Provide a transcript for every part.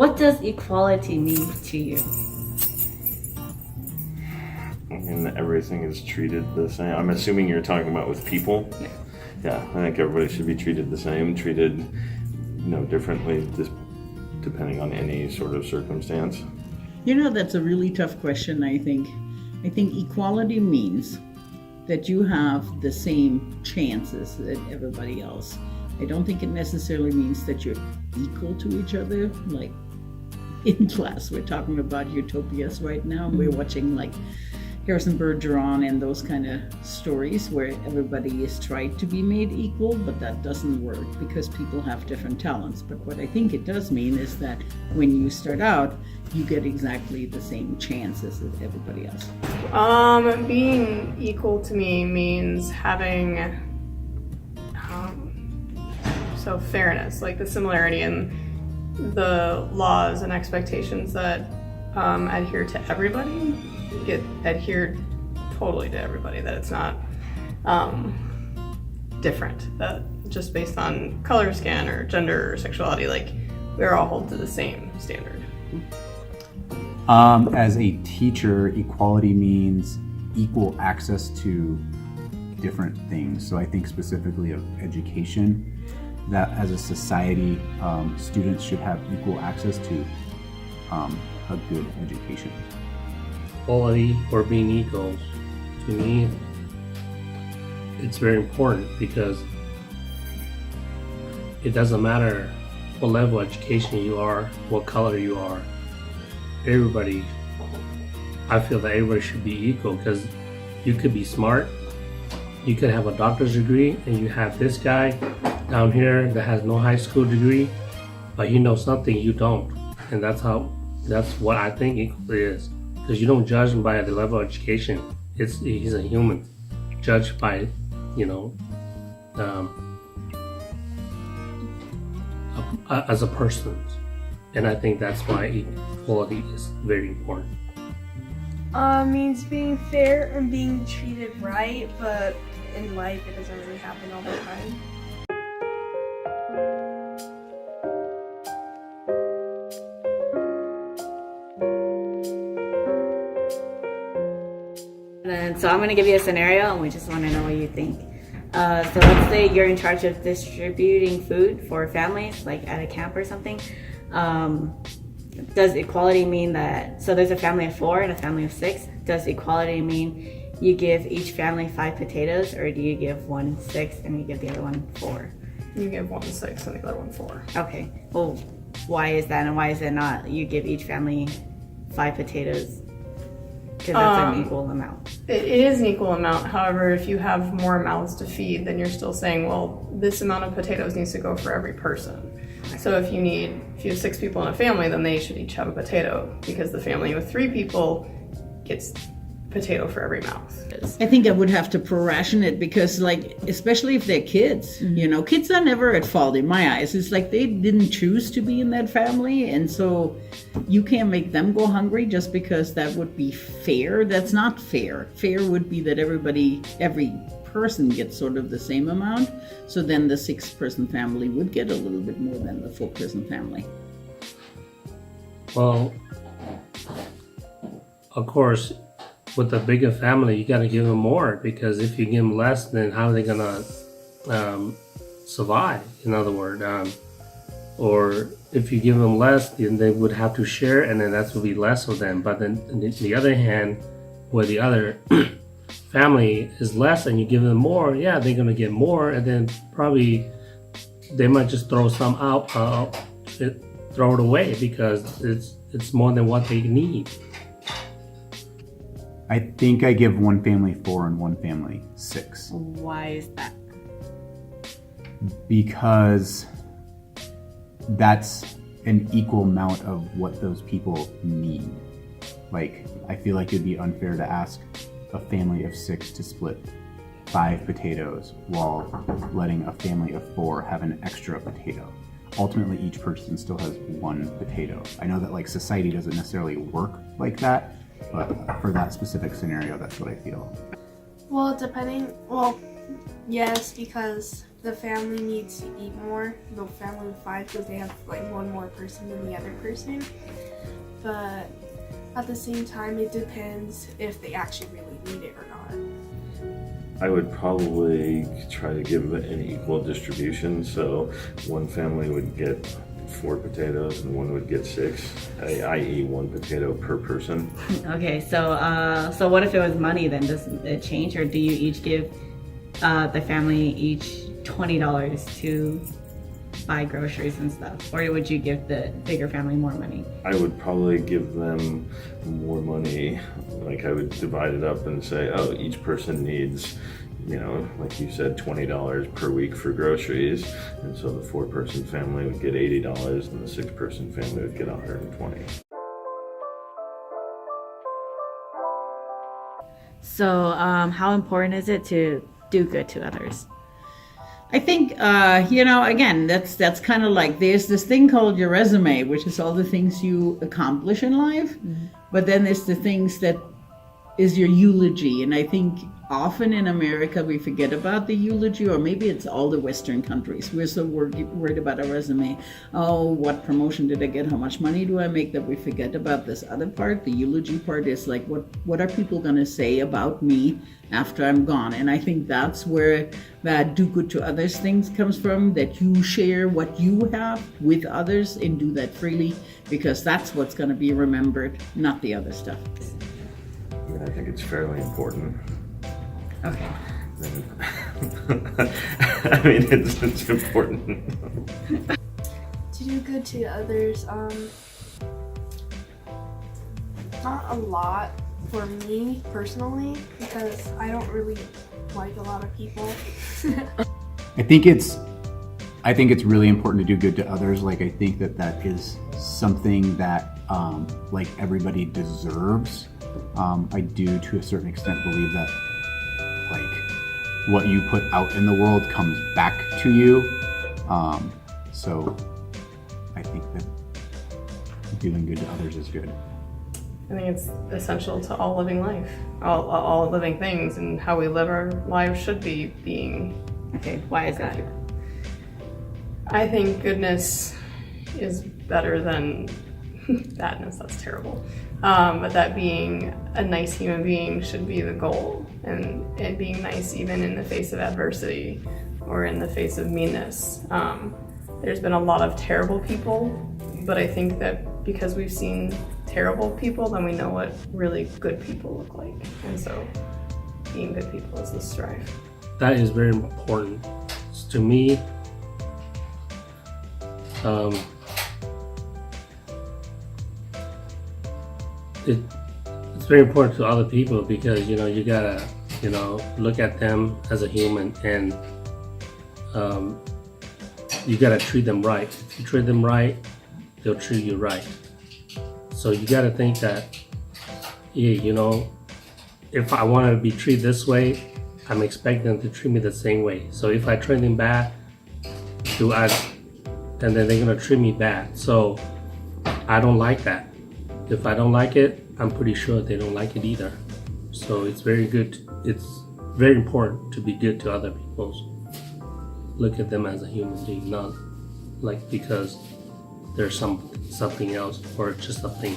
what does equality mean to you? I mean, everything is treated the same. I'm assuming you're talking about with people. Yeah. Yeah, I think everybody should be treated the same, treated no differently, just depending on any sort of circumstance. That's a really tough question, I think. I think equality means that you have the same chances as everybody else. I don't think it necessarily means that you're equal to each other. Like in class, we're talking about utopias right now, and we're watching like Harrison Bergeron and those kind of stories where everybody is tried to be made equal, but that doesn't work because people have different talents. But what I think it does mean is that when you start out, you get exactly the same chances as everybody else. Being equal to me means having so fairness, like the similarity in the laws and expectations that adhere to everybody get adhered totally to everybody, that it's not different, that just based on color, skin, or gender or sexuality, like we're all held to the same standard. As a teacher, equality means equal access to different things. So I think specifically of education, that as a society, students should have equal access to a good education. Equality or being equals, to me, it's very important because it doesn't matter what level of education you are, what color you are. I feel that everybody should be equal because you could be smart, you could have a doctor's degree, and you have this guy down here that has no high school degree, but he knows something you don't. And that's what I think equal is. Because you don't judge him by the level of education. He's a human, judged by, as a person. And I think that's why equality is very important. Means being fair and being treated right, but in life it doesn't really happen all the time. And so I'm going to give you a scenario, and we just want to know what you think. So let's say you're in charge of distributing food for families, like at a camp or something. Does equality mean that, so there's a family of 4 and a family of 6. Does equality mean you give each family 5 potatoes, or do you give one 6 and you give the other one 4? You give one 6 and the other one 4. Okay. Well, why is that, and why is it not you give each family 5 potatoes? Because that's an equal amount. It is an equal amount. However, if you have more mouths to feed, then you're still saying, well, this amount of potatoes needs to go for every person. So if you have 6 people in a family, then they should each have a potato, because the family with 3 people gets potato for every mouth. I think I would have to proration it because, like, especially if they're kids, kids are never at fault in my eyes. It's like they didn't choose to be in that family, and so you can't make them go hungry just because that would be fair. That's not fair. Fair would be that every person gets sort of the same amount, so then the 6-person family would get a little bit more than the 4-person family. Well, of course, with a bigger family, you got to give them more, because if you give them less, then how are they gonna survive? In other words, or if you give them less, then they would have to share, and then that would be less of them. But then on the other hand, where the other family is less and you give them more, yeah, they're gonna get more, and then probably they might just throw some out, throw it away because it's more than what they need. I think I give one family 4 and one family 6. Why is that? Because that's an equal amount of what those people need. Like, I feel like it'd be unfair to ask a family of 6 to split 5 potatoes while letting a family of 4 have an extra potato. Ultimately, each person still has 1 potato. I know that like society doesn't necessarily work like that, but for that specific scenario, that's what I feel. Well, yes, because the family needs to eat more, the family of 5, because they have like one more person than the other person. But at the same time, it depends if they actually really need it or not. I would probably try to give an equal distribution, so one family would get 4 potatoes and one would get 6, i.e. 1 potato per person. Okay, so what if it was money then? Does it change, or do you each give the family each $20 to buy groceries and stuff? Or would you give the bigger family more money? I would probably give them more money. Like I would divide it up and say, oh, each person needs, you know, like you said, $20 per week for groceries. And so the 4-person family would get $80 and the 6-person family would get $120. So how important is it to do good to others? I think, again, that's kind of like there's this thing called your resume, which is all the things you accomplish in life. But then there's the things that is your eulogy. And I think often in America we forget about the eulogy, or maybe it's all the Western countries. We're so worried about our resume. Oh, what promotion did I get? How much money do I make? That we forget about this other part. The eulogy part is like, what are people going to say about me after I'm gone? And I think that's where that do good to others things comes from, that you share what you have with others and do that freely, because that's what's going to be remembered, not the other stuff. I mean, I think it's fairly important. Okay. I mean, it's important. To do good to others, not a lot for me personally, because I don't really like a lot of people. I think it's really important to do good to others. Like, I think that is something that like everybody deserves. I do to a certain extent believe that like what you put out in the world comes back to you. So I think that doing good to others is good. I think it's essential to all living life, all living things, and how we live our lives should be being. Okay, why is that? I think goodness is better than badness. That's terrible. But that being a nice human being should be the goal, and being nice even in the face of adversity or in the face of meanness. There's been a lot of terrible people, but I think that because we've seen terrible people, then we know what really good people look like. And so being good people is the strive. That is very important. To me, it's very important to other people, because you gotta look at them as a human, and you gotta treat them right. If you treat them right, they'll treat you right. So you gotta think that, if I want to be treated this way, I'm expecting them to treat me the same way. So if I treat them bad, then they're gonna treat me bad. So I don't like that. If I don't like it, I'm pretty sure they don't like it either. So it's very good. It's very important to be good to other people. Look at them as a human being, not like because there's something else or just a thing.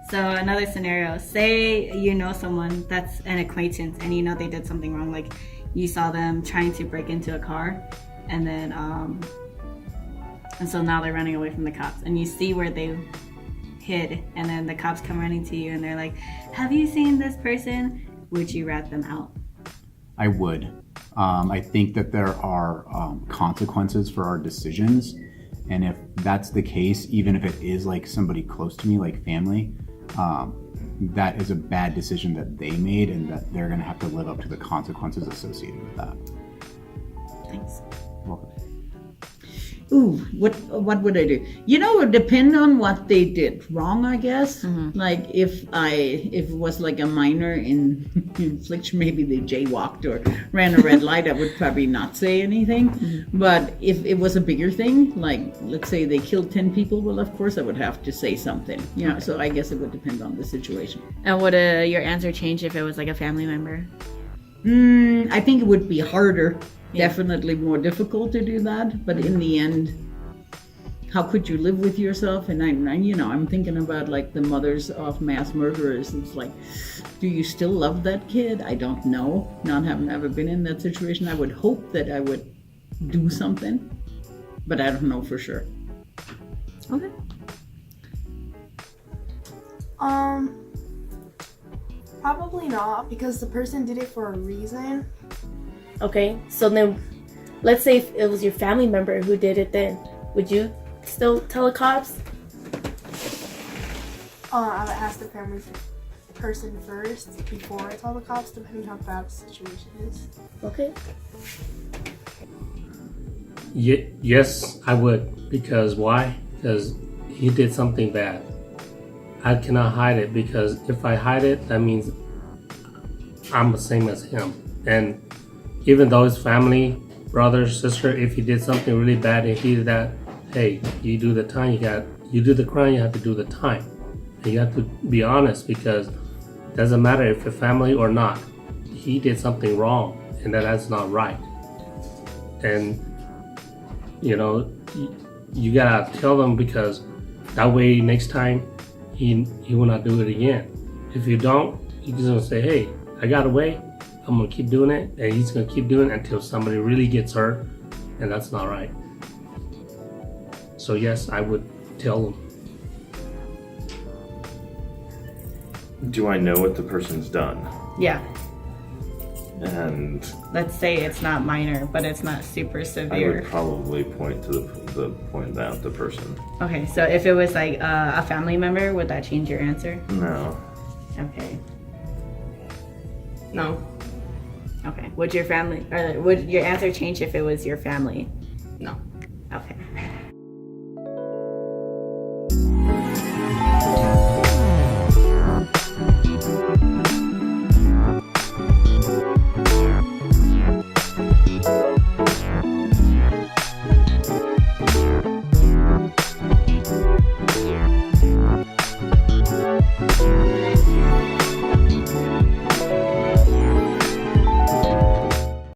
So another scenario, say you know someone that's an acquaintance and you know they did something wrong, like you saw them trying to break into a car, and then and so now they're running away from the cops, and you see where they hid, and then the cops come running to you and they're like, have you seen this person? Would you rat them out? I would. I think that there are consequences for our decisions, and if that's the case, even if it is like somebody close to me, like family, that is a bad decision that they made, and that they're going to have to live up to the consequences associated with that. Thanks. Welcome. Ooh, what would I do? You know, it would depend on what they did wrong, I guess. Like if it was like a minor infliction, maybe they jaywalked or ran a red light, I would probably not say anything. But if it was a bigger thing, like let's say they killed 10 people, well, of course I would have to say something. You know, so I guess it would depend on the situation. And would your answer change if it was like a family member? I think it would be harder. Definitely more difficult to do that, but in the end, how could you live with yourself? And I'm thinking about like the mothers of mass murderers. It's like, do you still love that kid? I don't know. Not having ever been in that situation, I would hope that I would do something, but I don't know for sure. Okay. Probably not, because the person did it for a reason. Okay, so then let's say if it was your family member who did it, then would you still tell the cops? I would ask the family person first before I tell the cops, depending how bad the situation is. Okay. Yes, I would. Because why? Because he did something bad. I cannot hide it, because if I hide it, that means I'm the same as him. And even though his family, brother, sister, if he did something really bad and he did that, hey, you do the time, you do the crime, you have to do the time. And you have to be honest, because it doesn't matter if you're family or not. He did something wrong, and that's not right. And you gotta tell them, because that way next time he will not do it again. If you don't, you're just gonna say, hey, I got away, I'm gonna keep doing it, and he's gonna keep doing it until somebody really gets hurt, and that's not right. So yes, I would tell them. Do I know what the person's done? Yeah. And Let's say it's not minor, but it's not super I severe. would probably point to the point out the person. Okay, so if it was like a family member, would that change your answer? No. Okay. No. Okay. Would your answer change if it was your family? No. Okay.